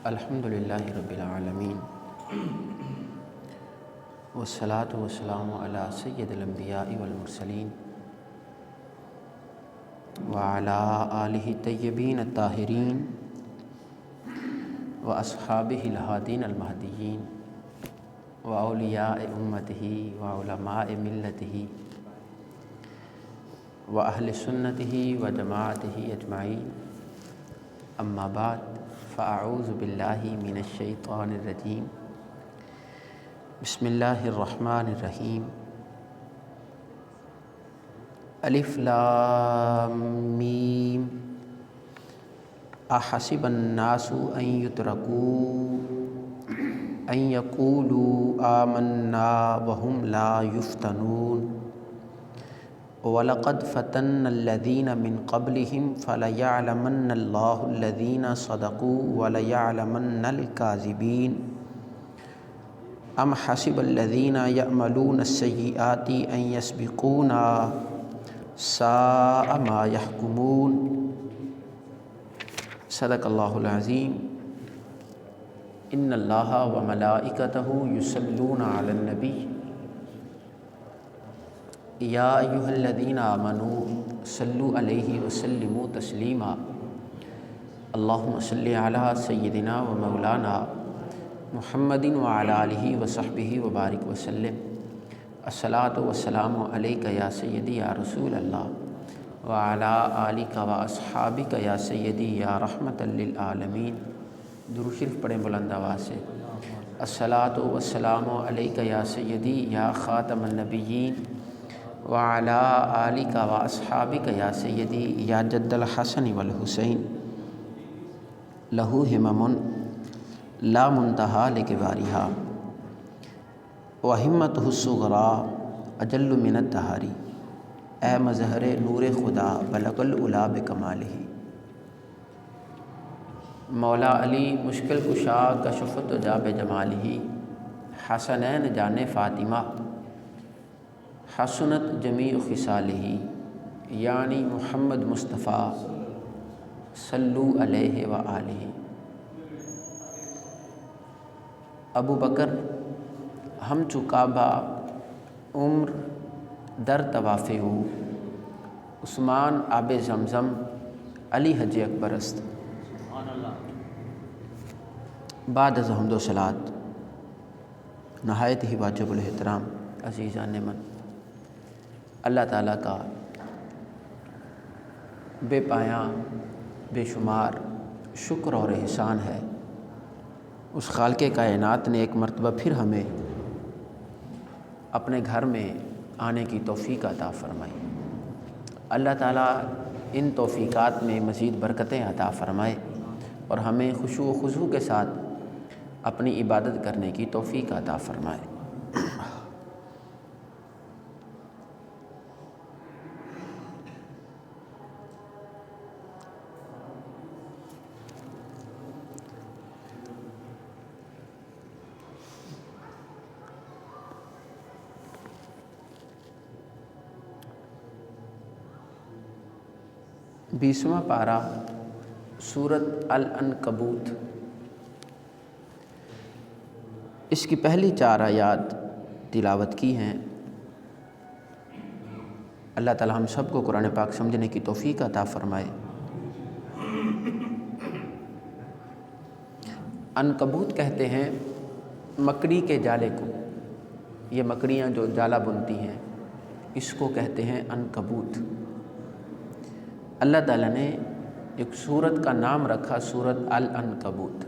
الحمدللہ رب العالمین والصلاة والسلام علی سید الانبیاء والمرسلین وعلی آلہ الطیبین الطاہرین واصحابہ الہادین المہدیین واولیاء امتہ وعلماء ملتہ واہل سنتہ وجماعتہ اجمعین، اما بعد فاعوذ باللہ من الشیطان الرجیم، بسم اللہ الرحمن الرحیم۔ الف لام میم، احسب الناس ان یترکوا ان یقولوا آمنا وهم لا یفتنون وَلَقَدْ فَتَنَّ الَّذِينَ مِن قَبْلِهِمْ فَلَيَعْلَمَنَّ اللَّهُ الَّذِينَ صَدَقُوا وَلَيَعْلَمَنَّ الْكَاذِبِينَ أَمْ حَسِبَ الَّذِينَ يَعْمَلُونَ السَّيِّئَاتِ أَن يَسْبِقُونَا سَاءَ مَا يَحْكُمُونَ۔ صدق اللہ العظیم۔ ان اللہ وملائکتہ یصلون علی النبی یا ایہا الذین آمنوا صلوا علیہ وسلموا تسلیما۔ اللہم صلی علی سیدنا و مولانا محمد وعلی آلہ وصحبہ وبارک وسلم۔ الصلاۃ والسلام علیک یا سیدی یا رسول اللہ وعلی آلک و اصحابک یا سیدی یا رحمۃ للعالمین۔ درود شریف پڑھیں بلند آواز سے۔ الصلاۃ والسلام علیک یا سیدی یا خاتم النبیین وعلی آلک و اصحابک یا سیدی یا جد الحسن والحسین۔ لہ ہمم لا منتہا لکبارہا وہمتہ الصغریٰ اجل من الدہر۔ اے مظہر نور خدا بلغ العلا بکمالہ۔ مولا علی مشکل کشا کشف الدجیٰ بجمالہ۔ حسنین جان فاطمہ حسنت جمیع خصالہ، یعنی محمد مصطفیٰ صلو علیہ وآلہ۔ ابو بکر ہم چکابہ عمر در طواف ہو، عثمان آب زمزم، علی حج اکبر است۔ بعد از حمد و صلات، نہایت ہی واجب الاحترام عزیزان من، اللہ تعالیٰ کا بے پایاں بے شمار شکر اور احسان ہے۔ اس خالق کائنات نے ایک مرتبہ پھر ہمیں اپنے گھر میں آنے کی توفیق عطا فرمائی۔ اللہ تعالیٰ ان توفیقات میں مزید برکتیں عطا فرمائے اور ہمیں خشوع و خضوع کے ساتھ اپنی عبادت کرنے کی توفیق عطا فرمائے۔ بیسواں پارہ سورۃ العنکبوت، اس کی پہلی 4 آیات تلاوت کی ہیں۔ اللہ تعالی ہم سب کو قرآن پاک سمجھنے کی توفیق عطا فرمائے۔ عنکبوت کہتے ہیں مکڑی کے جالے کو، یہ مکڑیاں جو جالا بنتی ہیں اس کو کہتے ہیں عنکبوت۔ اللہ تعالیٰ نے ایک سورت کا نام رکھا سورۃ العنکبوت۔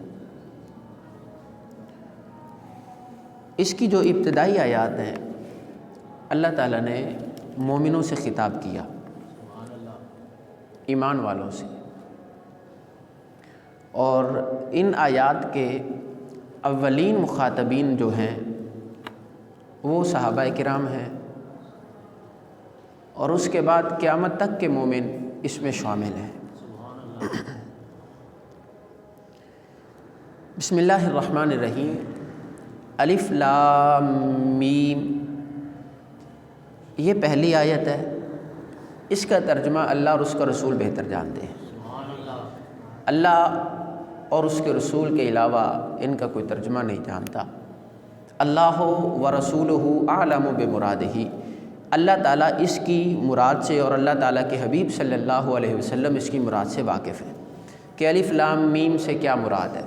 اس کی جو ابتدائی آیات ہیں اللہ تعالیٰ نے مومنوں سے خطاب کیا، ایمان والوں سے، اور ان آیات کے اولین مخاطبین جو ہیں وہ صحابہ کرام ہیں، اور اس کے بعد قیامت تک کے مومن اس میں شامل ہیں۔ بسم اللہ الرحمن الرحیم۔ الف لام میم، یہ پہلی آیت ہے۔ اس کا ترجمہ اللہ اور اس کا رسول بہتر جانتے ہیں۔ اللہ اور اس کے رسول کے علاوہ ان کا کوئی ترجمہ نہیں جانتا۔ اللہ و رسولہ اعلم بمرادہ، اللہ تعالیٰ اس کی مراد سے اور اللہ تعالیٰ کے حبیب صلی اللہ علیہ وسلم اس کی مراد سے واقف ہے کہ الف لام میم سے کیا مراد ہے۔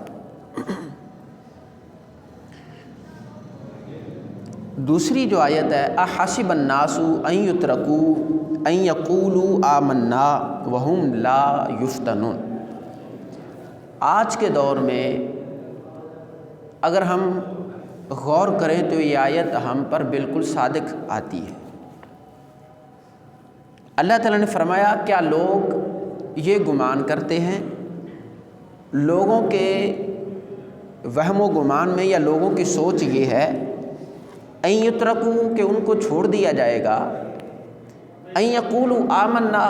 دوسری جو آیت ہے احسب الناس ان یترکوا ان یقولوا آمنا وہم لا یفتنون، آج کے دور میں اگر ہم غور کریں تو یہ آیت ہم پر بالکل صادق آتی ہے۔ اللہ تعالیٰ نے فرمایا کیا لوگ یہ گمان کرتے ہیں، لوگوں کے وہم و گمان میں یا لوگوں کی سوچ یہ ہے ان یترکوا کہ ان کو چھوڑ دیا جائے گا، ان یقولوا آمنا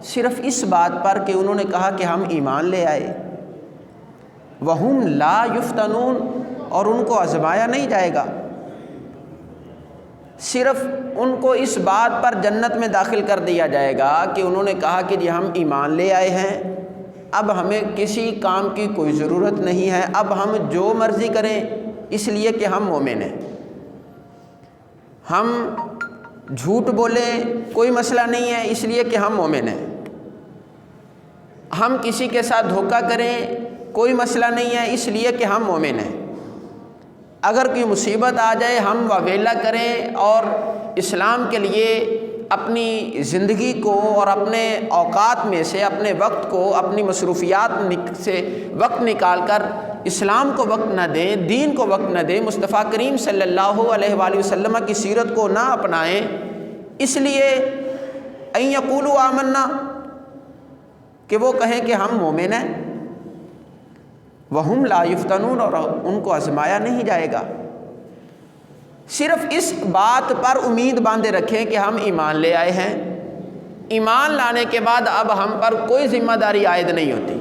صرف اس بات پر کہ انہوں نے کہا کہ ہم ایمان لے آئے، وہم لا یفتنون اور ان کو آزمایا نہیں جائے گا، صرف ان کو اس بات پر جنت میں داخل کر دیا جائے گا کہ انہوں نے کہا کہ جی ہم ایمان لے آئے ہیں، اب ہمیں کسی کام کی کوئی ضرورت نہیں ہے، اب ہم جو مرضی کریں اس لیے کہ ہم مومن ہیں، ہم جھوٹ بولیں کوئی مسئلہ نہیں ہے اس لیے کہ ہم مومن ہیں، ہم کسی کے ساتھ دھوکہ کریں کوئی مسئلہ نہیں ہے اس لیے کہ ہم مومن ہیں، اگر کوئی مصیبت آ جائے ہم واویلا کریں اور اسلام کے لیے اپنی زندگی کو اور اپنے اوقات میں سے اپنے وقت کو اپنی مصروفیات سے وقت نکال کر اسلام کو وقت نہ دیں، دین کو وقت نہ دیں، مصطفیٰ کریم صلی اللہ علیہ وآلہ وسلم کی سیرت کو نہ اپنائیں، اس لیے ان یقولوا آمنا کہ وہ کہیں کہ ہم مومن ہیں، وہم لا یفتنون اور ان کو آزمایا نہیں جائے گا، صرف اس بات پر امید باندھے رکھیں کہ ہم ایمان لے آئے ہیں، ایمان لانے کے بعد اب ہم پر کوئی ذمہ داری عائد نہیں ہوتی،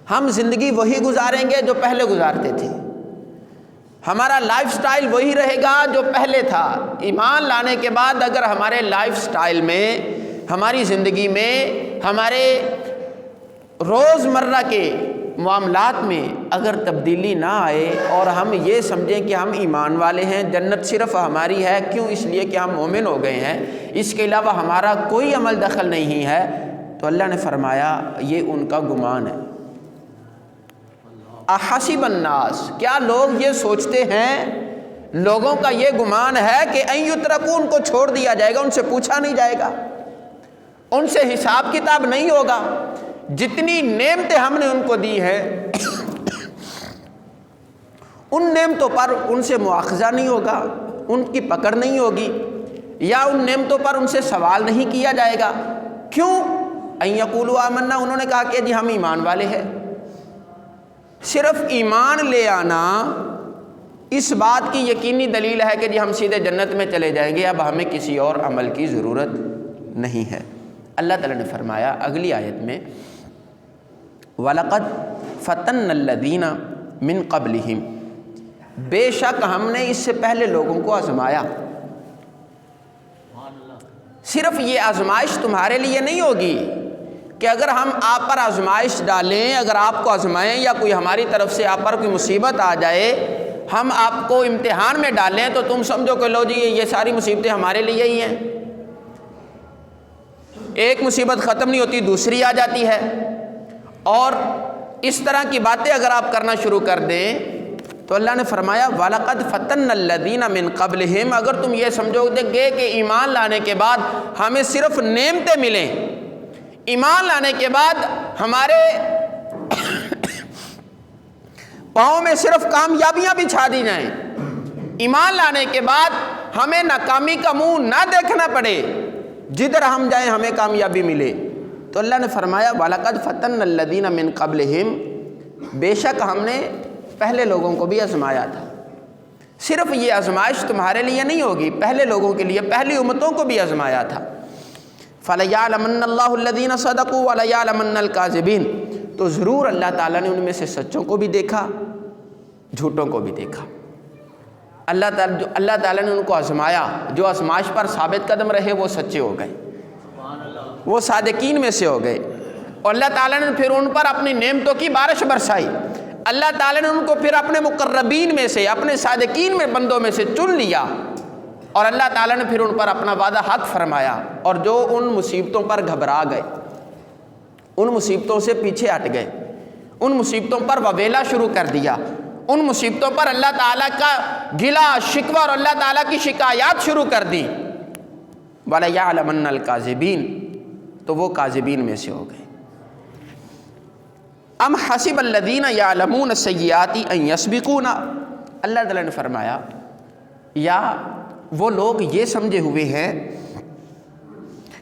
ہم زندگی وہی گزاریں گے جو پہلے گزارتے تھے، ہمارا لائف سٹائل وہی رہے گا جو پہلے تھا۔ ایمان لانے کے بعد اگر ہمارے لائف سٹائل میں، ہماری زندگی میں، ہمارے روز مرہ کے معاملات میں اگر تبدیلی نہ آئے اور ہم یہ سمجھیں کہ ہم ایمان والے ہیں، جنت صرف ہماری ہے، کیوں؟ اس لیے کہ ہم مومن ہو گئے ہیں، اس کے علاوہ ہمارا کوئی عمل دخل نہیں ہے، تو اللہ نے فرمایا یہ ان کا گمان ہے۔ احسب الناس، کیا لوگ یہ سوچتے ہیں، لوگوں کا یہ گمان ہے کہ ان یترکوا ان کو چھوڑ دیا جائے گا، ان سے پوچھا نہیں جائے گا، ان سے حساب کتاب نہیں ہوگا، جتنی نعمتیں ہم نے ان کو دی ہیں ان نعمتوں پر ان سے مواخذہ نہیں ہوگا، ان کی پکڑ نہیں ہوگی، یا ان نعمتوں پر ان سے سوال نہیں کیا جائے گا، کیوں؟ ان یقولوا آمنا، انہوں نے کہا کہ جی ہم ایمان والے ہیں، صرف ایمان لے آنا اس بات کی یقینی دلیل ہے کہ جی ہم سیدھے جنت میں چلے جائیں گے، اب ہمیں کسی اور عمل کی ضرورت نہیں ہے۔ اللہ تعالیٰ نے فرمایا اگلی آیت میں وَلَقَدْ فَتَنَّ الَّذِينَ مِن قَبْلِهِمْ، بے شک ہم نے اس سے پہلے لوگوں کو آزمایا۔ صرف یہ آزمائش تمہارے لیے نہیں ہوگی کہ اگر ہم آپ پر آزمائش ڈالیں، اگر آپ کو آزمائیں یا کوئی ہماری طرف سے آپ پر کوئی مصیبت آ جائے، ہم آپ کو امتحان میں ڈالیں تو تم سمجھو کہ لو جی یہ ساری مصیبتیں ہمارے لیے ہی ہیں، ایک مصیبت ختم نہیں ہوتی دوسری آ جاتی ہے، اور اس طرح کی باتیں اگر آپ کرنا شروع کر دیں تو اللہ نے فرمایا وَلَقَدْ فَتَنَّ الَّذِينَ مِن قَبْلِهِمْ، اگر تم یہ سمجھو گے کہ ایمان لانے کے بعد ہمیں صرف نعمتیں ملیں، ایمان لانے کے بعد ہمارے پاؤں میں صرف کامیابیاں بچھا دی جائیں، ایمان لانے کے بعد ہمیں ناکامی کا منہ نہ دیکھنا پڑے، جدھر ہم جائیں ہمیں کامیابی ملے، تو اللہ نے فرمایا وَلَقَدْ فَتَنَّ الَّذِينَ مِن قَبْلِهِمْ، بے شک ہم نے پہلے لوگوں کو بھی آزمایا تھا۔ صرف یہ آزمائش تمہارے لیے نہیں ہوگی، پہلے لوگوں کے لیے، پہلی امتوں کو بھی آزمایا تھا۔ فَلَيَعْلَمَنَّ اللَّهُ الَّذِينَ صَدَقُوا وَلَيَعْلَمَنَّ الْكَاذِبِينَ، تو ضرور اللہ تعالیٰ نے ان میں سے سچوں کو بھی دیکھا، جھوٹوں کو بھی دیکھا۔ اللہ تعالیٰ نے ان کو آزمایا، جو آزمائش پر ثابت قدم رہے وہ سچے ہو گئے، وہ صادقین میں سے ہو گئے، اور اللہ تعالیٰ نے پھر ان پر اپنی نعمتوں کی بارش برسائی، اللہ تعالیٰ نے ان کو پھر اپنے مقربین میں سے، اپنے صادقین میں بندوں میں سے چن لیا، اور اللہ تعالیٰ نے پھر ان پر اپنا وعدہ حق فرمایا، اور جو ان مصیبتوں پر گھبرا گئے، ان مصیبتوں سے پیچھے ہٹ گئے، ان مصیبتوں پر وبیلا شروع کر دیا، ان مصیبتوں پر اللہ تعالیٰ کا گلا شکوہ اور اللہ تعالیٰ کی شکایات شروع کر دی، وَلَيَعْلَمَنَّ الْكَاذِبِينَ، تو وہ کاذبین میں سے ہو گئے۔ ام حسب الذین یعلمون السیئات ان یسبقونا، اللہ تعالیٰ نے فرمایا یا وہ لوگ یہ سمجھے ہوئے ہیں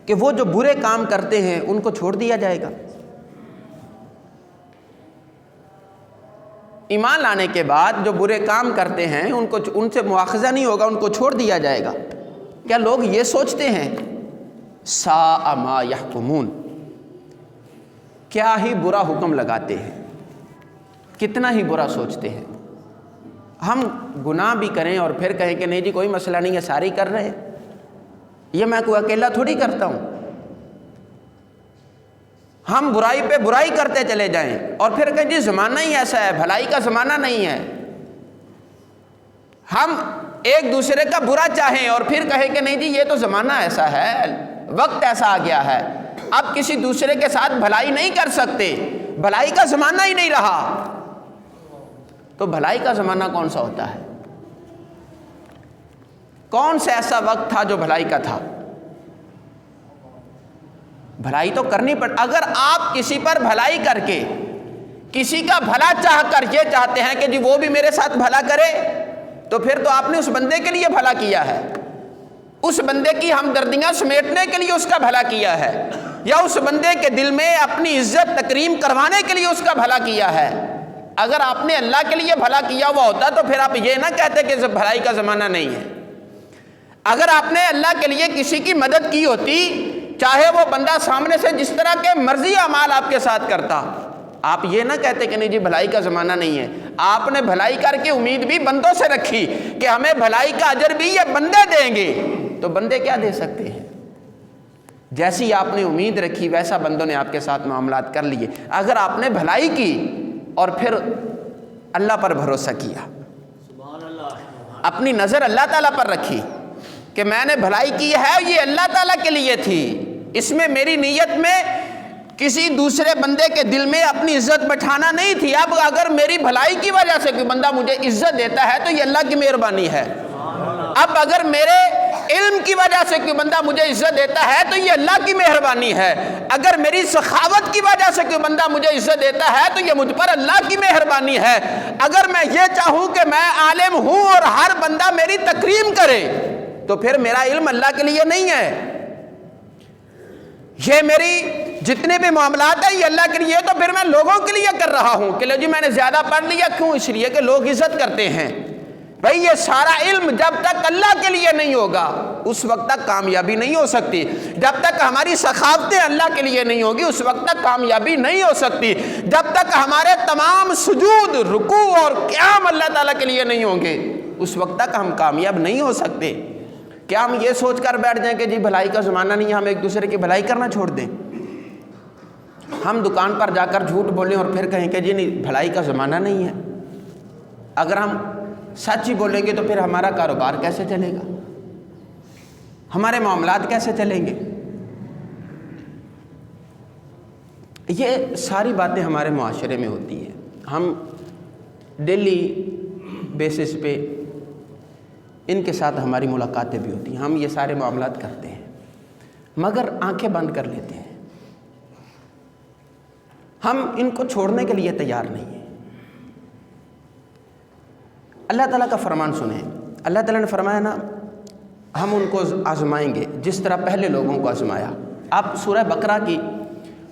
کہ وہ جو برے کام کرتے ہیں ان کو چھوڑ دیا جائے گا، ایمان لانے کے بعد جو برے کام کرتے ہیں ان سے مواخذہ نہیں ہوگا، ان کو چھوڑ دیا جائے گا۔ کیا لوگ یہ سوچتے ہیں؟ ساء ما یحکمون، کیا ہی برا حکم لگاتے ہیں، کتنا ہی برا سوچتے ہیں۔ ہم گناہ بھی کریں اور پھر کہیں کہ نہیں جی کوئی مسئلہ نہیں ہے، سارے کر رہے ہیں، یہ میں کوئی اکیلا تھوڑی کرتا ہوں۔ ہم برائی پہ برائی کرتے چلے جائیں اور پھر کہیں جی زمانہ ہی ایسا ہے، بھلائی کا زمانہ نہیں ہے۔ ہم ایک دوسرے کا برا چاہیں اور پھر کہیں کہ نہیں جی یہ تو زمانہ ایسا ہے، وقت ایسا آ گیا ہے، اب کسی دوسرے کے ساتھ بھلائی نہیں کر سکتے، بھلائی کا زمانہ ہی نہیں رہا۔ تو بھلائی کا زمانہ کون سا ہوتا ہے؟ کون سا ایسا وقت تھا جو بھلائی کا تھا؟ بھلائی تو کرنی پڑ، اگر آپ کسی پر بھلائی کر کے کسی کا بھلا چاہ کر یہ چاہتے ہیں کہ جی وہ بھی میرے ساتھ بھلا کرے، تو پھر تو آپ نے اس بندے کے لیے بھلا کیا ہے، اس بندے کی ہمدردیاں سمیٹنے کے لیے اس کا بھلا کیا ہے، یا اس بندے کے دل میں اپنی عزت تکریم کروانے کے لیے اس کا بھلا کیا ہے۔ اگر آپ نے اللہ کے لیے بھلا کیا ہوا ہوتا تو پھر آپ یہ نہ کہتے کہ بھلائی کا زمانہ نہیں ہے۔ اگر آپ نے اللہ کے لیے کسی کی مدد کی ہوتی، چاہے وہ بندہ سامنے سے جس طرح کے مرضی اعمال آپ کے ساتھ کرتا، آپ یہ نہ کہتے کہ نہیں جی بھلائی کا زمانہ نہیں ہے۔ آپ نے بھلائی کر کے امید بھی بندوں سے رکھی کہ ہمیں بھلائی کا اجر بھی یہ بندے دیں گے، تو بندے کیا دے سکتے ہیں؟ جیسی آپ نے امید رکھی ویسا بندوں نے آپ کے ساتھ معاملات کر لیے۔ اگر آپ نے بھلائی کی اور پھر اللہ پر بھروسہ کیا، اپنی نظر اللہ تعالیٰ پر رکھی کہ میں نے بھلائی کی ہے یہ اللہ تعالیٰ کے لیے تھی، اس میں میری نیت میں کسی دوسرے بندے کے دل میں اپنی عزت بٹھانا نہیں تھی۔ اب اگر میری بھلائی کی وجہ سے کوئی بندہ مجھے عزت دیتا ہے تو یہ اللہ کی مہربانی ہے۔ اب اگر میرے علم کی وجہ سے کوئی بندہ مجھے عزت دیتا ہے تو یہ اللہ کی مہربانی ہے۔ اگر میری سخاوت کی وجہ سے کوئی بندہ مجھے عزت دیتا ہے تو یہ مجھ پر اللہ کی مہربانی ہے۔ اگر میں یہ چاہوں کہ میں عالم ہوں اور ہر بندہ میری تکریم کرے تو پھر میرا علم اللہ کے لیے نہیں ہے، یہ میری جتنے بھی معاملات ہیں یہ اللہ کے لیے، تو پھر میں لوگوں کے لیے کر رہا ہوں کہ لو جی میں نے زیادہ پڑھ لیا، کیوں؟ اس لیے کہ لوگ عزت کرتے ہیں۔ بھائی یہ سارا علم جب تک اللہ کے لیے نہیں ہوگا اس وقت تک کامیابی نہیں ہو سکتی، جب تک ہماری سخاوتیں اللہ کے لیے نہیں ہوگی اس وقت تک کامیابی نہیں ہو سکتی، جب تک ہمارے تمام سجود، رکوع اور قیام اللہ تعالیٰ کے لیے نہیں ہوں گے اس وقت تک ہم کامیاب نہیں ہو سکتے۔ کیا ہم یہ سوچ کر بیٹھ جائیں کہ جی بھلائی کا زمانہ نہیں ہے، ہم ایک دوسرے کی بھلائی کرنا چھوڑ دیں؟ ہم دکان پر جا کر جھوٹ بولیں اور پھر کہیں کہ جی نہیں بھلائی کا زمانہ نہیں ہے؟ اگر ہم سچ ہی بولیں گے تو پھر ہمارا کاروبار کیسے چلے گا، ہمارے معاملات کیسے چلیں گے؟ یہ ساری باتیں ہمارے معاشرے میں ہوتی ہیں، ہم ڈیلی بیسس پہ ان کے ساتھ ہماری ملاقاتیں بھی ہوتی ہیں، ہم یہ سارے معاملات کرتے ہیں مگر آنکھیں بند کر لیتے ہیں، ہم ان کو چھوڑنے کے لیے تیار نہیں ہیں۔ اللہ تعالیٰ کا فرمان سنیں، اللہ تعالیٰ نے فرمایا نا ہم ان کو آزمائیں گے جس طرح پہلے لوگوں کو آزمایا۔ آپ سورہ بقرہ کی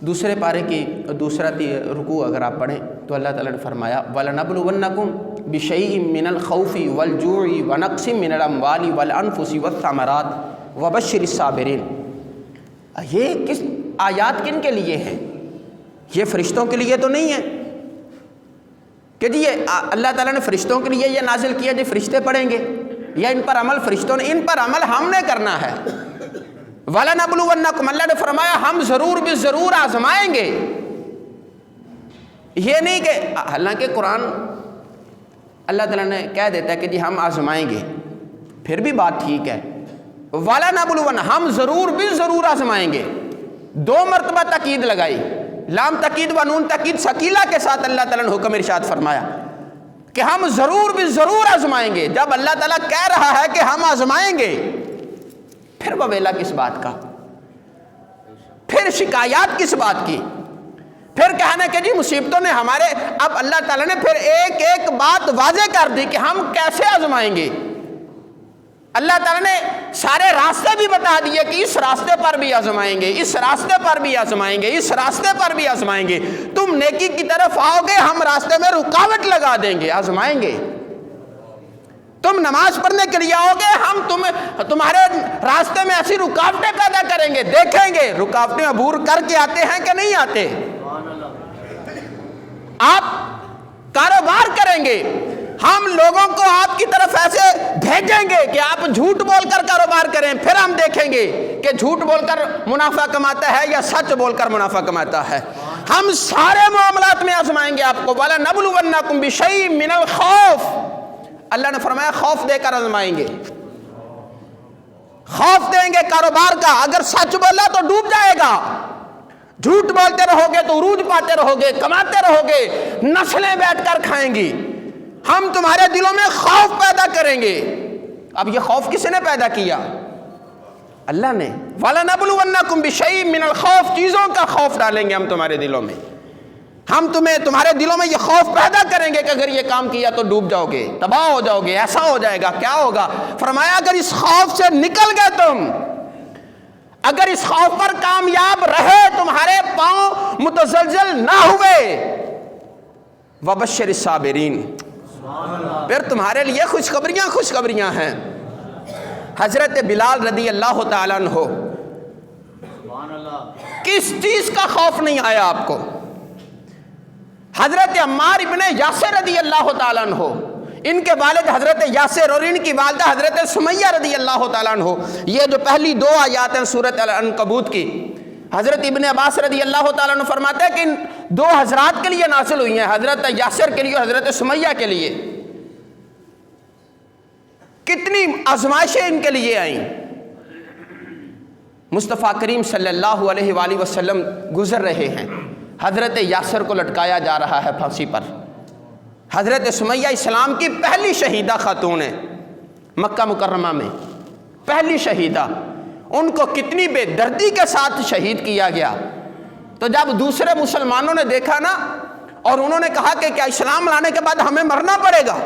دوسرے پارے کی دوسرا رکوع اگر آپ پڑھیں تو اللہ تعالیٰ نے فرمایا وَلَنَبْلُوَنَّكُمْ بِشَيْءٍ مِّنَ الْخَوْفِ وَالْجُوعِ وَنَقْصٍ مِّنَ الْأَمْوَالِ وَالْأَنفُسِ وَالثَّمَرَاتِ وَبَشِّرِ الصَّابِرِينَ۔ یہ کس آیات کن کے لیے ہیں؟ یہ فرشتوں کے لیے تو نہیں ہے کہ جی یہ اللہ تعالیٰ نے فرشتوں کے لیے یہ نازل کیا جی فرشتے پڑھیں گے، یا ان پر عمل فرشتوں نے، ان پر عمل ہم نے کرنا ہے۔ وَلَنَبْلُوَنَّكُمْ، اللہ نے فرمایا ہم ضرور بھی ضرور آزمائیں گے یہ نہیں کہ حالانکہ قرآن اللہ تعالیٰ نے کہہ دیتا ہے کہ جی ہم آزمائیں گے، پھر بھی بات ٹھیک ہے، وَلَنَبْلُوَنَّ ہم ضرور بھی ضرور آزمائیں گے، 2 مرتبہ تاکید لگائی، لام تاکید و نون تاکید ثقیلہ کے ساتھ اللہ تعالیٰ نے حکم ارشاد فرمایا کہ ہم ضرور بھی ضرور آزمائیں گے۔ جب اللہ تعالیٰ کہہ رہا ہے کہ ہم آزمائیں گے، پھر وویلا کس بات کا، پھر شکایات کس بات کی، پھر کہنا کہ جی مصیبتوں نے ہمارے، اب اللہ تعالیٰ نے پھر ایک ایک بات واضح کر دی کہ ہم کیسے آزمائیں گے۔ اللہ تعالیٰ نے سارے راستے بھی بتا دیے کہ اس راستے پر بھی آزمائیں گے، اس راستے پر بھی آزمائیں گے، اس راستے پر بھی آزمائیں گے، تم نیکی کی طرف آؤ گے ہم راستے میں رکاوٹ لگا دیں گے، آزمائیں گے، تم نماز پڑھنے کے لیے آؤ گے ہم تمہارے راستے میں ایسی رکاوٹیں پیدا کریں گے، دیکھیں گے رکاوٹیں عبور کر کے آتے ہیں کہ نہیں آتے۔ آپ کاروبار کریں گے، ہم لوگوں کو آپ کی طرف ایسے بھیجیں گے کہ آپ جھوٹ بول کر کاروبار کریں، پھر ہم دیکھیں گے کہ جھوٹ بول کر منافع کماتا ہے یا سچ بول کر منافع کماتا ہے۔ ہم سارے معاملات میں آزمائیں گے آپ کو، وَلَنَبْلُوَنَّكُمْ بِشَيْءٍ مِّنَ الْخَوْفِ، اللہ نے فرمایا خوف دے کر آزمائیں گے، خوف دیں گے کاروبار کا، اگر سچ بولا تو ڈوب جائے گا، جھوٹ بولتے رہو گے تو عروج پاتے رہو گے، کماتے رہو گے، نسلیں بیٹھ کر کھائیں گی۔ ہم تمہارے دلوں میں خوف پیدا کریں گے۔ اب یہ خوف کس نے پیدا کیا؟ اللہ نے۔ وَلَنَبْلُوَنَّكُمْ بِشَيْءٍ مِّنَ الْخَوْفِ، چیزوں کا خوف ڈالیں گے ہم تمہارے دلوں میں، ہم تمہارے دلوں میں یہ خوف پیدا کریں گے کہ اگر یہ کام کیا تو ڈوب جاؤ گے، تباہ ہو جاؤ گے، ایسا ہو جائے گا، کیا ہوگا؟ فرمایا اگر اس خوف سے نکل گئے تم، اگر اس خوف پر کامیاب رہے، تمہارے پاؤں متزلزل نہ ہوئے، وَبَشِّرِ الصَّابِرِينَ، پھر تمہارے لیے خوشخبریاں ہیں۔ حضرت بلال رضی اللہ تعالیٰ عنہ، کس چیز کا خوف نہیں آیا آپ کو؟ حضرت عمار ابن یاسر رضی اللہ تعالیٰ عنہ، ان کے والد حضرت یاسر اور ان کی والدہ حضرت سمیہ رضی اللہ تعالیٰ عنہ، یہ جو پہلی 2 آیات ہیں سورۃ العنکبوت کی، حضرت ابن عباس رضی اللہ تعالیٰ عنہ فرماتے ہیں کہ ان 2 حضرات کے لیے نازل ہوئی ہیں، حضرت یاسر کے لیے اور حضرت سمیہ کے لیے۔ کتنی آزمائشیں ان کے لیے آئیں۔ مصطفیٰ کریم صلی اللہ علیہ وآلہ وسلم گزر رہے ہیں، حضرت یاسر کو لٹکایا جا رہا ہے پھانسی پر، حضرت سمیہ اسلام کی پہلی شہیدہ خاتون ہے مکہ مکرمہ میں، پہلی شہیدہ، ان کو کتنی بے دردی کے ساتھ شہید کیا گیا۔ تو جب دوسرے مسلمانوں نے دیکھا نا، اور انہوں نے کہا کہ کیا اسلام لانے کے بعد ہمیں مرنا پڑے گا،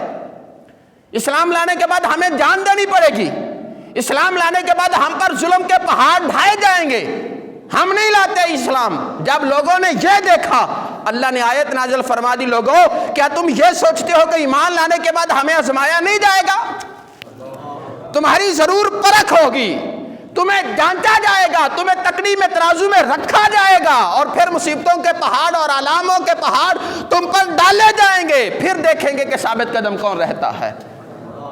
اسلام لانے کے بعد ہمیں جان دینی پڑے گی، اسلام لانے کے بعد ہم پر ظلم کے پہاڑ ڈھائے جائیں گے، ہم نہیں لاتے اسلام۔ جب لوگوں نے یہ دیکھا، اللہ نے آیت نازل فرما دی، لوگوں کیا تم یہ سوچتے ہو کہ ایمان لانے کے بعد ہمیں آزمایا نہیں جائے گا؟ تمہاری ضرور پرکھ ہوگی، تمہیں جانچا جائے گا، تمہیں تکڑی میں ترازو میں رکھا جائے گا، اور پھر مصیبتوں کے پہاڑ اور علاموں کے پہاڑ تم پر ڈالے جائیں گے، پھر دیکھیں گے کہ ثابت قدم کون رہتا ہے۔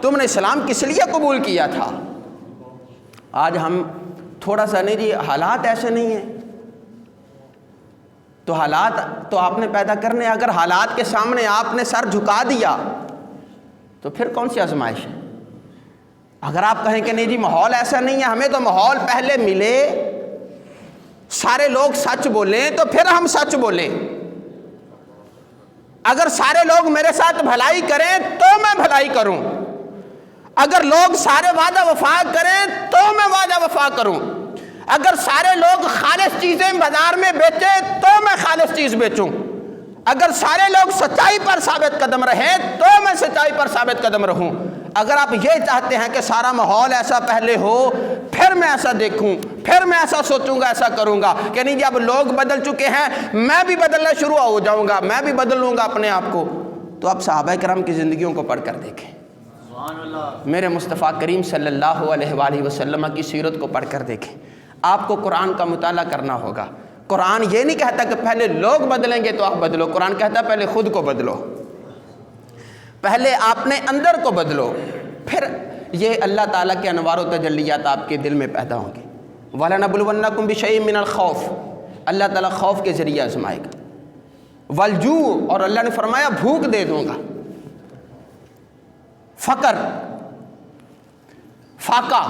تم نے اسلام کس لیے قبول کیا تھا؟ آج ہم تھوڑا سا نہیں جی حالات ایسے نہیں ہیں، تو حالات تو آپ نے پیدا کرنے، اگر حالات کے سامنے آپ نے سر جھکا دیا تو پھر کون سی آزمائش ہے؟ اگر آپ کہیں کہ نہیں جی ماحول ایسا نہیں ہے، ہمیں تو ماحول پہلے ملے، سارے لوگ سچ بولیں تو پھر ہم سچ بولیں، اگر سارے لوگ میرے ساتھ بھلائی کریں تو میں بھلائی کروں، اگر لوگ سارے وعدہ وفا کریں تو میں وعدہ وفا کروں، اگر سارے لوگ خالص چیزیں بازار میں بیچیں تو میں خالص چیز بیچوں، اگر سارے لوگ سچائی پر ثابت قدم رہیں تو میں سچائی پر ثابت قدم رہوں۔ اگر آپ یہ چاہتے ہیں کہ سارا ماحول ایسا پہلے ہو، پھر میں ایسا دیکھوں، پھر میں ایسا سوچوں گا، ایسا کروں گا کہ نہیں جی اب لوگ بدل چکے ہیں، میں بھی بدلنا شروع ہو جاؤں گا، میں بھی بدل لوں گا اپنے آپ کو، تو آپ صحابہ کرام کی زندگیوں کو پڑھ کر دیکھیں، میرے مصطفیٰ کریم صلی اللہ علیہ وآلہ وسلم کی سیرت کو پڑھ کر دیکھیں۔ آپ کو قرآن کا مطالعہ کرنا ہوگا۔ قرآن یہ نہیں کہتا کہ پہلے لوگ بدلیں گے تو آپ بدلو، قرآن کہتا ہے پہلے خود کو بدلو، پہلے آپ نے اندر کو بدلو، پھر یہ اللہ تعالیٰ کے انوار و تجلیات آپ کے دل میں پیدا ہوں گے۔ وَلَنَبْلُوَنَّكُمْ بِشَيْءٍ مِّنَ الْخَوْفِ، اللہ تعالیٰ خوف کے ذریعے آزمائے گا۔ والجوع، اور اللہ نے فرمایا بھوک دے دوں گا، فقر، فاقہ،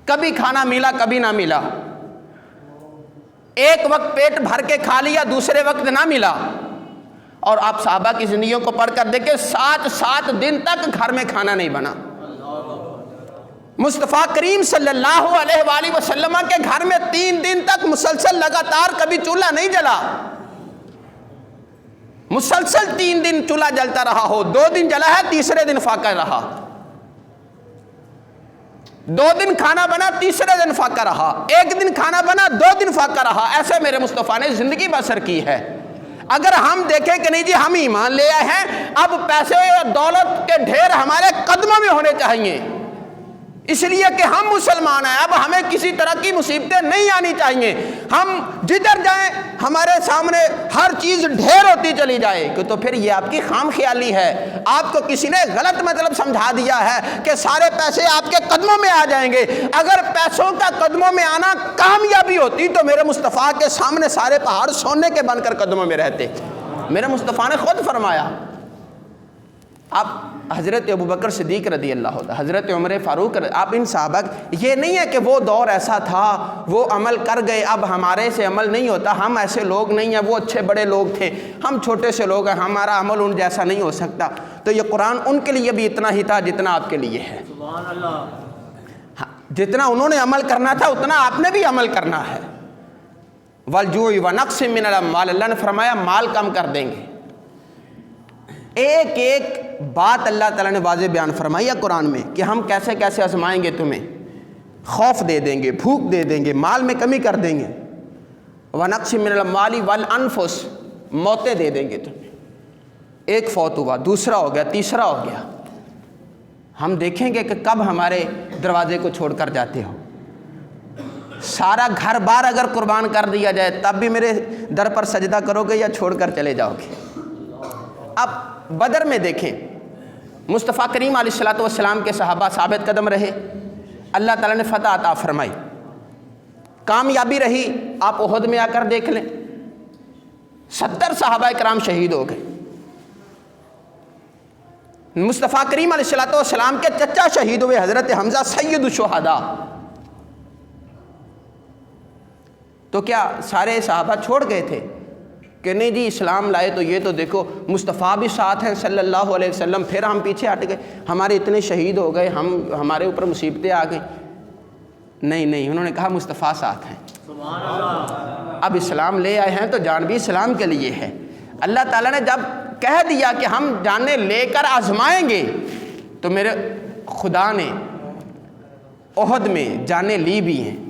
کبھی کھانا ملا کبھی نہ ملا، ایک وقت پیٹ بھر کے کھا لیا دوسرے وقت نہ ملا۔ اور آپ صحابہ کی زندگیوں کو پڑھ کر دیکھیں 7 دن تک گھر میں کھانا نہیں بنا۔ مصطفیٰ کریم صلی اللہ علیہ وآلہ وسلم کے گھر میں 3 دن تک مسلسل لگاتار کبھی چولہا نہیں جلا، مسلسل 3 دن چولہا جلتا رہا ہو، 2 دن جلا ہے تیسرے دن فاقہ رہا، 2 دن کھانا بنا تیسرے دن فاقہ رہا، 1 دن کھانا بنا 2 دن فاقہ رہا۔ ایسے میرے مصطفیٰ نے زندگی بسر کی ہے۔ اگر ہم دیکھیں کہ نہیں جی ہم ایمان لے آئے ہیں، اب پیسے اور دولت کے ڈھیر ہمارے قدموں میں ہونے چاہیے، اس لیے کہ ہم مسلمان ہیں، اب ہمیں کسی طرح کی مصیبتیں نہیں آنی چاہیے، ہم جدھر جائیں ہمارے سامنے ہر چیز ڈھیر ہوتی چلی جائے، کہ تو پھر یہ آپ کی خام خیالی ہے، آپ کو کسی نے غلط مطلب سمجھا دیا ہے کہ سارے پیسے آپ کے قدموں میں آ جائیں گے۔ اگر پیسوں کا قدموں میں آنا کامیابی ہوتی تو میرے مصطفیٰ کے سامنے سارے پہاڑ سونے کے بن کر قدموں میں رہتے۔ میرے مصطفیٰ نے خود فرمایا، آپ حضرت ابوبکر صدیق رضی اللہ عنہ، حضرت عمر فاروق، آپ ان صحابہ، یہ نہیں ہے کہ وہ دور ایسا تھا وہ عمل کر گئے اب ہمارے سے عمل نہیں ہوتا، ہم ایسے لوگ نہیں ہیں، وہ اچھے بڑے لوگ تھے، ہم چھوٹے سے لوگ ہیں، ہمارا عمل ان جیسا نہیں ہو سکتا۔ تو یہ قرآن ان کے لیے بھی اتنا ہی تھا جتنا آپ کے لیے ہے، جتنا انہوں نے عمل کرنا تھا اتنا آپ نے بھی عمل کرنا ہے۔ والجوع ونقص من الاموال، اللہ نے فرمایا مال کم کر دیں گے۔ ایک ایک بات اللہ تعالیٰ نے واضح بیان فرمائی ہے قرآن میں کہ ہم کیسے کیسے آزمائیں گے تمہیں، خوف دے دیں گے، بھوک دے دیں گے، مال میں کمی کر دیں گے، ونقص من الاموال والانفس، موتیں دے دیں گے تمہیں، ایک فوت ہوا، دوسرا ہو گیا، تیسرا ہو گیا، ہم دیکھیں گے کہ کب ہمارے دروازے کو چھوڑ کر جاتے ہو۔ سارا گھر بار اگر قربان کر دیا جائے تب بھی میرے در پر سجدہ کرو گے یا چھوڑ کر چلے جاؤ گے؟ اب بدر میں دیکھیں مصطفیٰ کریم علیہ الصلوۃ والسلام کے صحابہ ثابت قدم رہے، اللہ تعالیٰ نے فتح عطا فرمائی، کامیابی رہی۔ آپ احد میں آ کر دیکھ لیں 70 صحابہ کرام شہید ہو گئے، مصطفیٰ کریم علیہ الصلوۃ والسلام کے چچا شہید ہوئے حضرت حمزہ سید الشہداء۔ تو کیا سارے صحابہ چھوڑ گئے تھے کہ نہیں جی اسلام لائے تو یہ تو دیکھو مصطفیٰ بھی ساتھ ہیں صلی اللہ علیہ وسلم، پھر ہم پیچھے ہٹ گئے، ہمارے اتنے شہید ہو گئے، ہمارے اوپر مصیبتیں آ گئی؟ نہیں، انہوں نے کہا مصطفیٰ ساتھ ہیں، اب اسلام لے آئے ہیں تو جان بھی اسلام کے لیے ہے۔ اللہ تعالیٰ نے جب کہہ دیا کہ ہم جانیں لے کر آزمائیں گے، تو میرے خدا نے احد میں جانیں لی بھی ہیں۔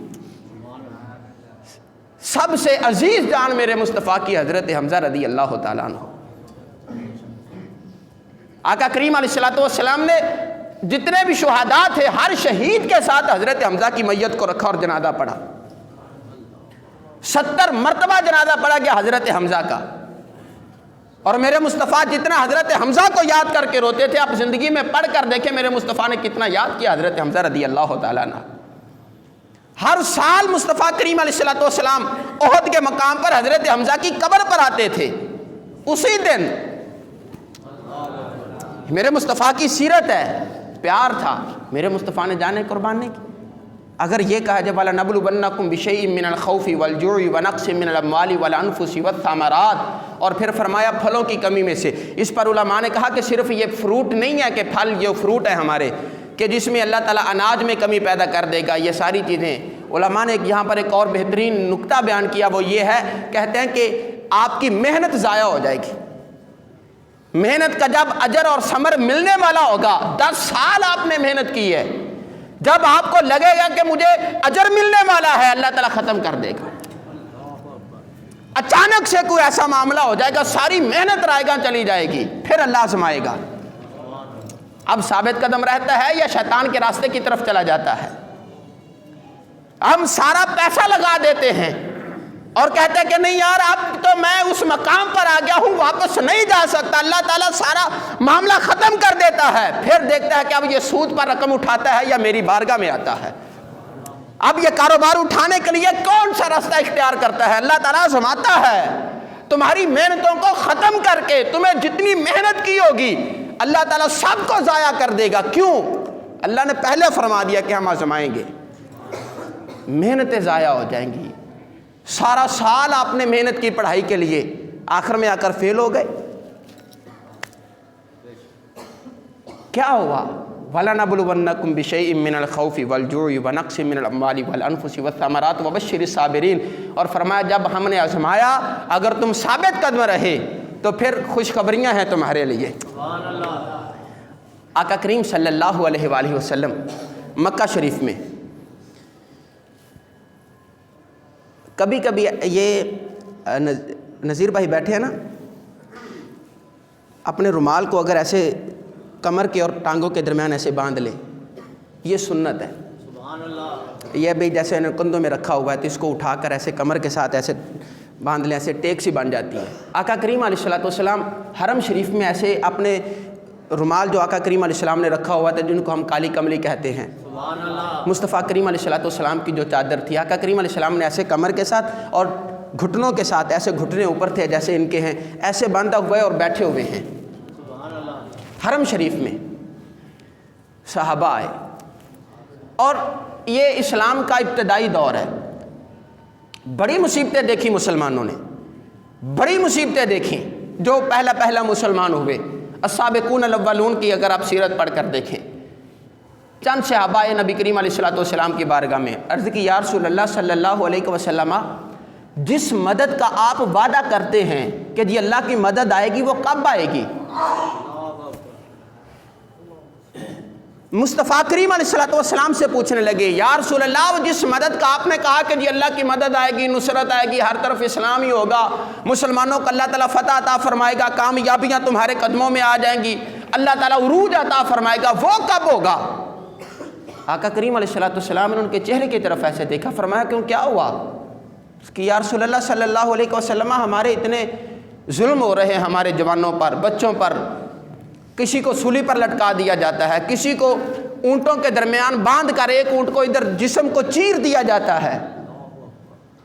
سب سے عزیز جان میرے مصطفیٰ کی حضرت حمزہ رضی اللہ تعالیٰ عنہ۔ آقا کریم علیہ الصلوۃ والسلام نے جتنے بھی شہداء تھے ہر شہید کے ساتھ حضرت حمزہ کی میت کو رکھا اور جنازہ پڑھا، 70 مرتبہ جنازہ پڑھا گیا حضرت حمزہ کا۔ اور میرے مصطفیٰ جتنا حضرت حمزہ کو یاد کر کے روتے تھے، آپ زندگی میں پڑھ کر دیکھیں میرے مصطفیٰ نے کتنا یاد کیا حضرت حمزہ رضی اللہ تعالیٰ عنہ۔ ہر سال مصطفیٰ کریم علیہ الصلوۃ والسلام احد کے مقام پر حضرت حمزہ کی قبر پر آتے تھے، اسی دن میرے مصطفیٰ کی سیرت ہے، پیار تھا، میرے مصطفیٰ نے جانیں قربان نہیں کی۔ اگر یہ کہا جب وَلَنَبْلُوَنَّكُمْ بِشَيْءٍ مِّنَ الْخَوْفِ وَالْجُوعِ وَنَقْصٍ مِّنَ الْأَمْوَالِ وَالْأَنفُسِ وَالثَّمَرَاتِ، اور پھر فرمایا پھلوں کی کمی میں سے۔ اس پر علماء نے کہا کہ صرف یہ فروٹ نہیں ہے کہ پھل یہ فروٹ ہے ہمارے کہ جس میں اللہ تعالیٰ اناج میں کمی پیدا کر دے گا، یہ ساری چیزیں۔ علماء نے یہاں پر ایک اور بہترین نکتہ بیان کیا، وہ یہ ہے، کہتے ہیں کہ آپ کی محنت ضائع ہو جائے گی، محنت کا جب اجر اور ثمر ملنے والا ہوگا، 10 سال آپ نے محنت کی ہے، جب آپ کو لگے گا کہ مجھے اجر ملنے والا ہے، اللہ تعالیٰ ختم کر دے گا۔ اچانک سے کوئی ایسا معاملہ ہو جائے گا، ساری محنت رائے گاں چلی جائے گی، پھر اللہ آزمائے گا۔ اب ثابت قدم رہتا ہے یا شیطان کے راستے کی طرف چلا جاتا ہے؟ ہم سارا پیسہ لگا دیتے ہیں اور کہتے ہیں کہ نہیں یار اب تو میں اس مقام پر آ گیا ہوں، واپس نہیں جا سکتا، اللہ تعالیٰ سارا معاملہ ختم کر دیتا ہے، پھر دیکھتا ہے کہ اب یہ سود پر رقم اٹھاتا ہے یا میری بارگاہ میں آتا ہے، اب یہ کاروبار اٹھانے کے لیے کون سا راستہ اختیار کرتا ہے؟ اللہ تعالیٰ آزماتا ہے، تمہاری محنتوں کو ختم کر کے تمہیں جتنی محنت کی ہوگی اللہ تعالیٰ سب کو ضائع کر دے گا. کیوں؟ اللہ نے پہلے فرما دیا کہ ہم آزمائیں گے. محنتیں ضائع ہو جائیں گی. سارا سال آپ نے محنت کی پڑھائی کے لیے، آخر میں آ کر فیل ہو گئے. کیا ہوا؟ وَلَنَبْلُوَنَّكُمْ بِشَيْءٍ مِّنَ الْخَوْفِ وَالْجُوعِ وَنَقْصٍ مِّنَ الْأَمْوَالِ وَالْأَنفُسِ وَالثَّمَرَاتِ وَبَشِّرِ الصَّابِرِينَ. اور فرمایا جب ہم نے آزمایا اگر تم ثابت قدم رہے تو پھر خوشخبریاں ہیں تمہارے لیے. آقا کریم صلی اللہ علیہ وآلہ وسلم مکہ شریف میں کبھی کبھی، یہ نذیر بھائی بیٹھے ہیں نا، اپنے رومال کو اگر ایسے کمر کے اور ٹانگوں کے درمیان ایسے باندھ لے، یہ سنت ہے. یہ بھی جیسے کندھوں میں رکھا ہوا ہے تو اس کو اٹھا کر ایسے کمر کے ساتھ ایسے باندھ لیں، ایسے ٹیک سی بن جاتی ہے. آقا کریم علیہ الصلوۃ والسلام حرم شریف میں ایسے اپنے رومال جو آقا کریم علیہ السلام نے رکھا ہوا تھا، جن کو ہم کالی کملی کہتے ہیں، مصطفیٰ کریم علیہ الصلوۃ والسلام کی جو چادر تھی، آقا کریم علیہ السلام نے ایسے کمر کے ساتھ اور گھٹنوں کے ساتھ، ایسے گھٹنے اوپر تھے جیسے ان کے ہیں، ایسے باندھا ہوئے اور بیٹھے ہوئے ہیں حرم شریف میں. صحابہ آئے اور یہ اسلام کا ابتدائی دور ہے. بڑی مصیبتیں دیکھی مسلمانوں نے، بڑی مصیبتیں دیکھیں جو پہلا مسلمان ہوئے. السابقون الاولون کی اگر آپ سیرت پڑھ کر دیکھیں، چند صحابہ نبی کریم علیہ الصلوۃ والسلام کی بارگاہ میں عرض کی، یا رسول اللہ صلی اللہ علیہ وسلم، جس مدد کا آپ وعدہ کرتے ہیں کہ جی اللہ کی مدد آئے گی، وہ کب آئے گی؟ مصطفیٰ کریم علیہ الصلوۃ والسلام سے پوچھنے لگے، یا رسول اللہ، وہ جس مدد کا آپ نے کہا کہ جی اللہ کی مدد آئے گی، نصرت آئے گی، ہر طرف اسلام ہی ہوگا، مسلمانوں کو اللہ تعالیٰ فتح عطا فرمائے گا، کامیابیاں تمہارے قدموں میں آ جائیں گی، اللہ تعالیٰ عروج عطا فرمائے گا، وہ کب ہوگا؟ آقا کریم علیہ الصلوۃ والسلام نے ان کے چہرے کی طرف ایسے دیکھا، فرمایا کیوں، کیا ہوا؟ کہ یا رسول اللہ صلی اللہ علیہ وسلم، ہمارے اتنے ظلم ہو رہے ہیں ہمارے جوانوں پر، بچوں پر، کسی کو سولی پر لٹکا دیا جاتا ہے، کسی کو اونٹوں کے درمیان باندھ کر ایک اونٹ کو ادھر جسم کو چیر دیا جاتا ہے،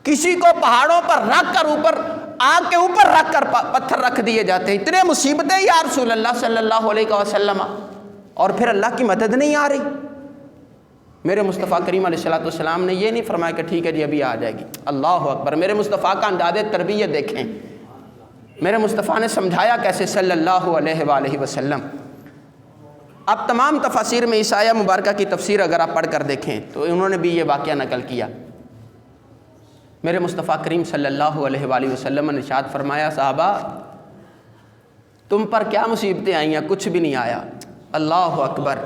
کسی کو پہاڑوں پر رکھ کر اوپر، آگ کے اوپر رکھ کر پتھر رکھ دیے جاتے ہیں. اتنے مصیبتیں یا رسول اللہ صلی اللہ علیہ وسلم، اور پھر اللہ کی مدد نہیں آ رہی. میرے مصطفیٰ کریم علیہ الصلوۃ والسلام نے یہ نہیں فرمایا کہ ٹھیک ہے جی ابھی آ جائے گی. اللہ اکبر. میرے مصطفیٰ کا انداز تربیت دیکھیں، میرے مصطفیٰ نے سمجھایا کیسے صلی اللہ علیہ وآلہ وسلم. اب تمام تفاسیر میں اس آیہ مبارکہ کی تفسیر اگر آپ پڑھ کر دیکھیں تو انہوں نے بھی یہ واقعہ نقل کیا. میرے مصطفیٰ کریم صلی اللہ علیہ وآلہ وسلم نے ارشاد فرمایا، صحابہ تم پر کیا مصیبتیں آئی ہیں؟ کچھ بھی نہیں آیا. اللہ اکبر.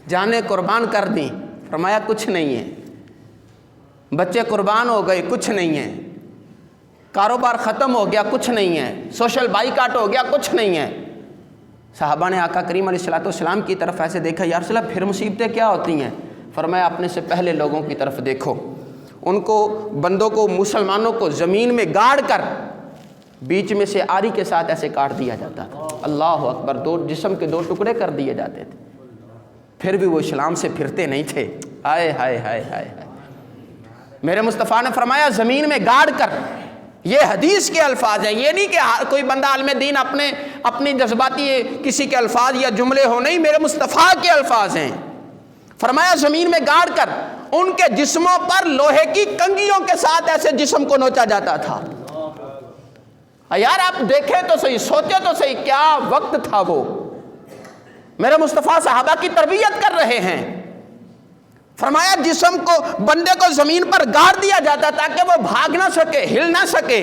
جانیں قربان کر دیں، فرمایا کچھ نہیں ہے. بچے قربان ہو گئے، کچھ نہیں ہے. کاروبار ختم ہو گیا، کچھ نہیں ہے. سوشل بائیکاٹ ہو گیا، کچھ نہیں ہے. صحابہ نے آقا کریم علیہ الصلوۃ والسلام کی طرف ایسے دیکھا، یا رسول اللہ پھر مصیبتیں کیا ہوتی ہیں؟ فرمایا اپنے سے پہلے لوگوں کی طرف دیکھو، ان کو، بندوں کو، مسلمانوں کو زمین میں گاڑ کر بیچ میں سے آری کے ساتھ ایسے کاٹ دیا جاتا تھا. اللہ اکبر. دو جسم کے دو ٹکڑے کر دیے جاتے تھے، پھر بھی وہ اسلام سے پھرتے نہیں تھے. ہائے ہائے ہائے ہائے. میرے مصطفیٰ نے فرمایا زمین میں گاڑ کر. یہ حدیث کے الفاظ ہیں، یہ نہیں کہ کوئی بندہ عالم دین اپنی جذباتی کسی کے الفاظ یا جملے ہو، نہیں، میرے مصطفیٰ کے الفاظ ہیں. فرمایا زمین میں گاڑ کر ان کے جسموں پر لوہے کی کنگھیوں کے ساتھ ایسے جسم کو نوچا جاتا تھا. یار آپ دیکھیں تو صحیح، سوچے تو صحیح، کیا وقت تھا وہ. میرے مصطفیٰ صحابہ کی تربیت کر رہے ہیں. فرمایا جسم کو، بندے کو زمین پر گاڑ دیا جاتا تاکہ وہ بھاگ نہ سکے، ہل نہ سکے.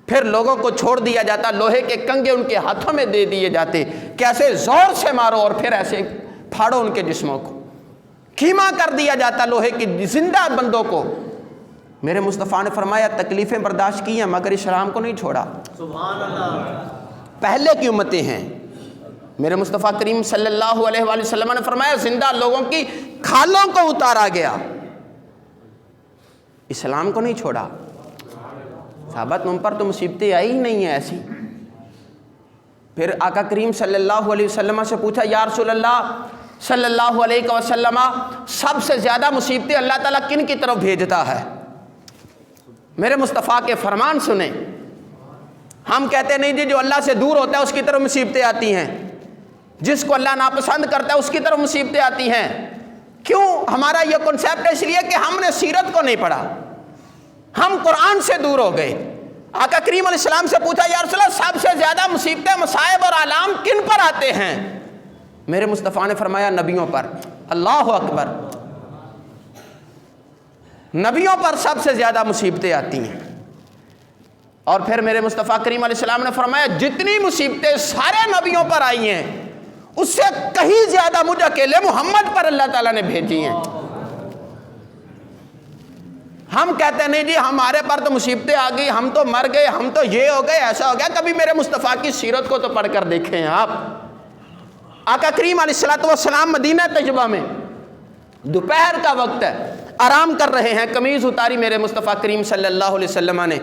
پھر لوگوں کو چھوڑ دیا جاتا، لوہے کے کنگے ان کے ہاتھوں میں دے دیے جاتے، کیسے زور سے مارو اور پھر ایسے پھاڑو ان کے جسموں کو. کیما کر دیا جاتا لوہے کی زندہ بندوں کو. میرے مصطفیٰ نے فرمایا تکلیفیں برداشت کی ہیں مگر اسلام کو نہیں چھوڑا. سبحان اللہ. پہلے کی امتیں ہیں. میرے مصطفیٰ کریم صلی اللہ علیہ وآلہ وسلم نے فرمایا زندہ لوگوں کی کھالوں کو اتارا گیا، اسلام کو نہیں چھوڑا. صحابہ تم پر تو مصیبتیں آئی ہی نہیں ہیں ایسی. پھر آقا کریم صلی اللہ علیہ وسلم سے پوچھا، یا رسول اللہ صلی اللہ علیہ وسلم، سب سے زیادہ مصیبتیں اللہ تعالیٰ کن کی طرف بھیجتا ہے؟ میرے مصطفیٰ کے فرمان سنیں. ہم کہتے نہیں جی جو اللہ سے دور ہوتا ہے اس کی طرف مصیبتیں آتی ہیں، جس کو اللہ ناپسند کرتا ہے اس کی طرف مصیبتیں آتی ہیں۔ کیوں ہمارا یہ کنسیپٹ ہے؟ اس لیے کہ ہم نے سیرت کو نہیں پڑھا، ہم قرآن سے دور ہو گئے۔ آقا کریم علیہ السلام سے پوچھا یا رسول اللہ سب سے زیادہ مصیبتیں، مصائب اور آلام کن پر آتے ہیں؟ میرے مصطفیٰ نے فرمایا نبیوں پر۔ اللہ اکبر، نبیوں پر سب سے زیادہ مصیبتیں آتی ہیں۔ اور پھر میرے مصطفیٰ کریم علیہ السلام نے فرمایا جتنی مصیبتیں سارے نبیوں پر آئی ہیں اس سے کہیں زیادہ مجھ اکیلے محمد پر اللہ تعالیٰ نے بھیجی ہیں۔ ہم کہتے ہیں نہیں جی ہمارے پر تو مصیبتیں آ گئی، ہم تو مر گئے، ہم تو یہ ہو گئے، ایسا ہو گیا۔ کبھی میرے مصطفیٰ کی سیرت کو تو پڑھ کر دیکھیں آپ۔ آقا کریم علیہ السلام مدینہ طیبہ میں دوپہر کا وقت ہے، آرام کر رہے ہیں، قمیض اتاری میرے مصطفیٰ کریم صلی اللہ علیہ وسلم نے،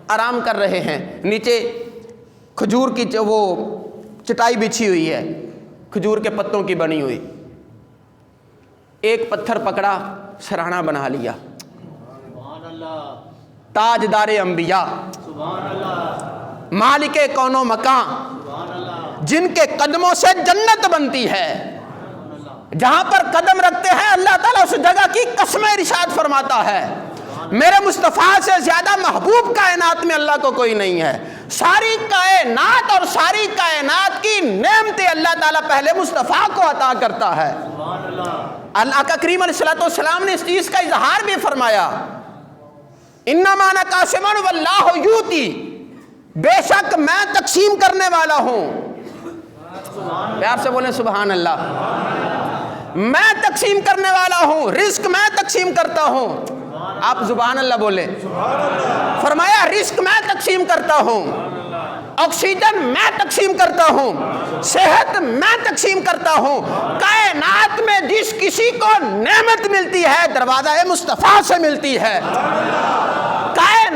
آرام کر رہے ہیں، نیچے کھجور کی وہ چٹائی بچھی ہوئی ہے، کھجور کے پتوں کی بنی ہوئی۔ ایک پتھر پکڑا، سرہانا بنا لیا، تاجدار انبیاء، مالک کون و مکان، جن کے قدموں سے جنت بنتی ہے، جہاں پر قدم رکھتے ہیں اللہ تعالیٰ اس جگہ کی قسمیں ارشاد فرماتا ہے۔ میرے مصطفیٰ سے زیادہ محبوب کائنات میں اللہ کو کوئی نہیں ہے۔ ساری کائنات اور ساری کائنات کی نعمتیں اللہ تعالیٰ پہلے مصطفیٰ کو عطا کرتا ہے۔ اللہ کا کریم علیہ السلام نے اس چیز کا اظہار بھی فرمایا، انما انا قاسم واللہ یؤتی، بے شک میں تقسیم کرنے والا ہوں۔ پیار سے بولیں سبحان اللہ۔ میں تقسیم کرنے والا ہوں، رزق میں تقسیم کرتا ہوں۔ آپ سبحان اللہ بولیں۔ فرمایا رزق میں تقسیم کرتا ہوں، آکسیجن میں تقسیم کرتا ہوں، صحت میں تقسیم کرتا ہوں۔ کائنات میں جس کسی کو نعمت ملتی ہے دروازہ مصطفیٰ سے ملتی ہے۔